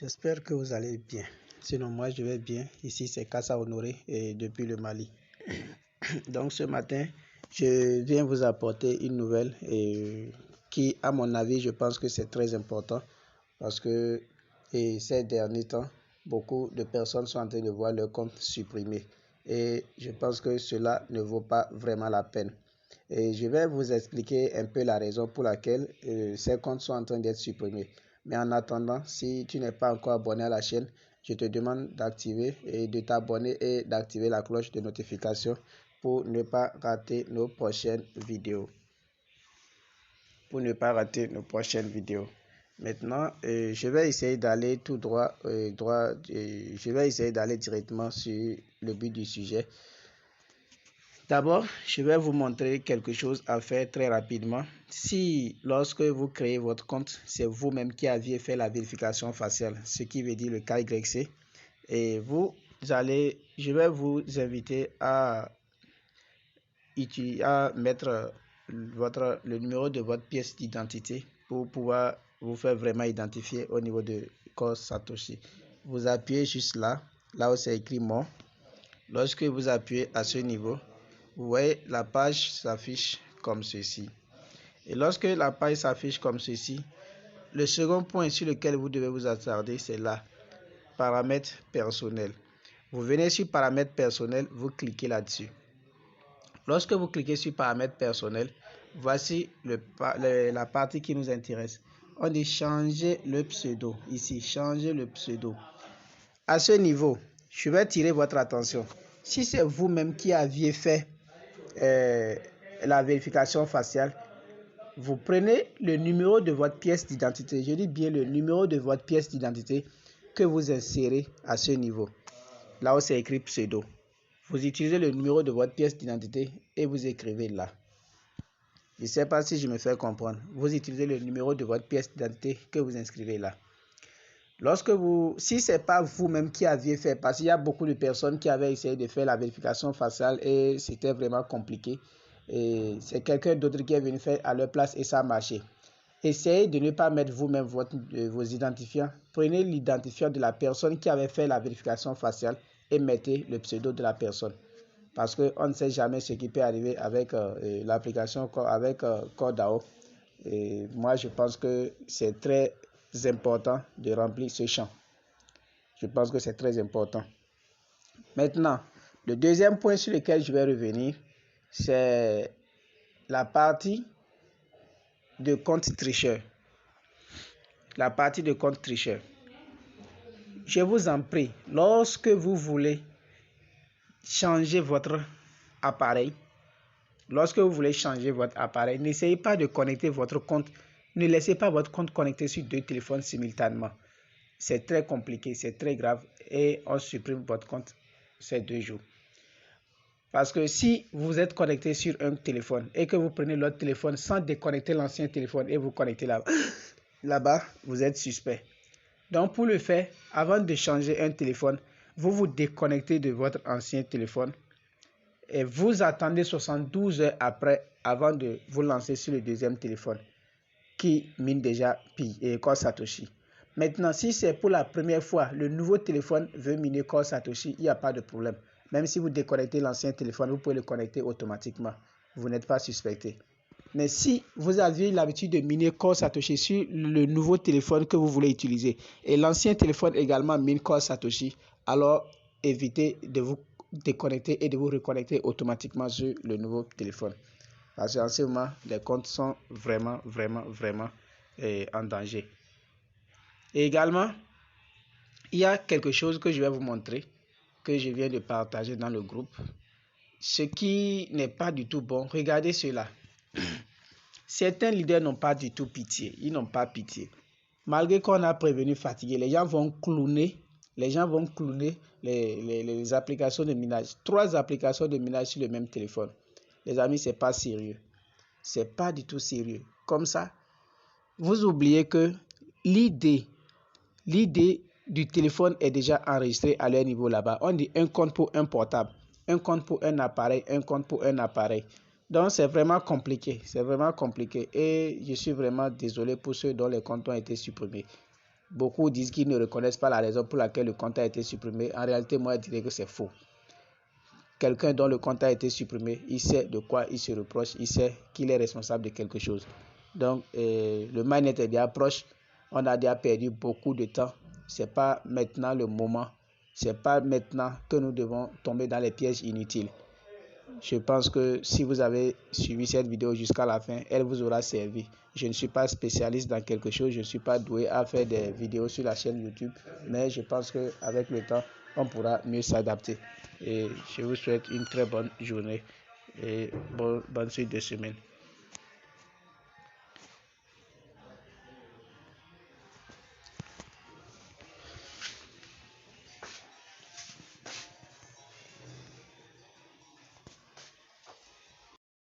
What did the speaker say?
J'espère que vous allez bien. Sinon, moi, je vais bien. Ici, c'est Kassa Honoré et depuis le Mali. Donc, ce matin, je viens vous apporter une nouvelle qui, à mon avis, je pense que c'est très important parce que ces derniers temps, beaucoup de personnes sont en train de voir leur compte supprimé. Et je pense que cela ne vaut pas vraiment la peine. Et je vais vous expliquer un peu la raison pour laquelle ces comptes sont en train d'être supprimés. Mais en attendant, si tu n'es pas encore abonné à la chaîne, je te demande d'activer et de t'abonner et d'activer la cloche de notification pour ne pas rater nos prochaines vidéos. Maintenant, je vais essayer d'aller tout droit, je vais essayer d'aller directement sur le but du sujet. D'abord, je vais vous montrer quelque chose à faire très rapidement. Si lorsque vous créez votre compte, c'est vous-même qui aviez fait la vérification faciale, ce qui veut dire le KYC, et je vais vous inviter à mettre le numéro de votre pièce d'identité pour pouvoir vous faire vraiment identifier au niveau de Core Satoshi. Vous appuyez juste là où c'est écrit Mon. Lorsque vous appuyez à ce niveau, vous voyez la page s'affiche comme ceci. Et lorsque la page s'affiche comme ceci, le second point sur lequel vous devez vous attarder, c'est là, paramètres personnels. Vous venez sur paramètres personnels, vous cliquez là-dessus. Lorsque vous cliquez sur paramètres personnels, voici la partie qui nous intéresse. On dit changer le pseudo. Ici, changer le pseudo. À ce niveau, je vais attirer votre attention. Si c'est vous-même qui aviez fait la vérification faciale, vous prenez le numéro de votre pièce d'identité. Je dis bien le numéro de votre pièce d'identité que vous insérez à ce niveau. Là où c'est écrit pseudo. Vous utilisez le numéro de votre pièce d'identité et vous écrivez là. Je ne sais pas si je me fais comprendre. Vous utilisez le numéro de votre pièce d'identité que vous inscrivez là. Si ce n'est pas vous-même qui aviez fait, parce qu'il y a beaucoup de personnes qui avaient essayé de faire la vérification faciale et c'était vraiment compliqué. Et c'est quelqu'un d'autre qui est venu faire à leur place et ça a marché. Essayez de ne pas mettre vous-même vos identifiants. Prenez l'identifiant de la personne qui avait fait la vérification faciale et mettez le pseudo de la personne. Parce qu'on ne sait jamais ce qui peut arriver avec l'application, avec CoreDAO. Et moi, je pense que c'est très important de remplir ce champ. Je pense que c'est très important. Maintenant, le deuxième point sur lequel je vais revenir, c'est la partie de compte tricheur. La partie de compte tricheur. Je vous en prie, lorsque vous voulez changer votre appareil, n'essayez pas de connecter votre compte. Ne laissez pas votre compte connecté sur deux téléphones simultanément. C'est très compliqué, c'est très grave et on supprime votre compte ces 2 jours. Parce que si vous êtes connecté sur un téléphone et que vous prenez l'autre téléphone sans déconnecter l'ancien téléphone et vous connectez là-bas, vous êtes suspect. Donc pour le faire, avant de changer un téléphone, vous vous déconnectez de votre ancien téléphone et vous attendez 72 heures après avant de vous lancer sur le deuxième téléphone qui mine déjà Core Satoshi. Maintenant, si c'est pour la première fois, le nouveau téléphone veut miner Core Satoshi, il n'y a pas de problème. Même si vous déconnectez l'ancien téléphone, vous pouvez le connecter automatiquement. Vous n'êtes pas suspecté. Mais si vous aviez l'habitude de miner Core Satoshi sur le nouveau téléphone que vous voulez utiliser et l'ancien téléphone également mine Core Satoshi, alors évitez de vous déconnecter et de vous reconnecter automatiquement sur le nouveau téléphone. Parce qu'en ce moment, les comptes sont vraiment en danger. Et également, il y a quelque chose que je vais vous montrer, que je viens de partager dans le groupe. Ce qui n'est pas du tout bon. Regardez cela. Certains leaders n'ont pas du tout pitié. Ils n'ont pas pitié. Malgré qu'on a prévenu fatigué, les gens vont clowner. Les applications de minage. 3 applications de minage sur le même téléphone. Les amis, c'est pas sérieux. C'est pas du tout sérieux. Comme ça, vous oubliez que l'idée du téléphone est déjà enregistrée à leur niveau là-bas. On dit un compte pour un portable, un compte pour un appareil, un compte pour un appareil. Donc c'est vraiment compliqué. Et je suis vraiment désolé pour ceux dont les comptes ont été supprimés. Beaucoup disent qu'ils ne reconnaissent pas la raison pour laquelle le compte a été supprimé. En réalité, moi, je dirais que c'est faux. Quelqu'un dont le compte a été supprimé, il sait de quoi il se reproche, il sait qu'il est responsable de quelque chose. Donc, le mainnet est déjà proche. On a déjà perdu beaucoup de temps. Ce n'est pas maintenant le moment. Ce n'est pas maintenant que nous devons tomber dans les pièges inutiles. Je pense que si vous avez suivi cette vidéo jusqu'à la fin, elle vous aura servi. Je ne suis pas spécialiste dans quelque chose, je ne suis pas doué à faire des vidéos sur la chaîne YouTube, mais je pense qu'avec le temps, on pourra mieux s'adapter. Et je vous souhaite une très bonne journée et bonne suite de semaine.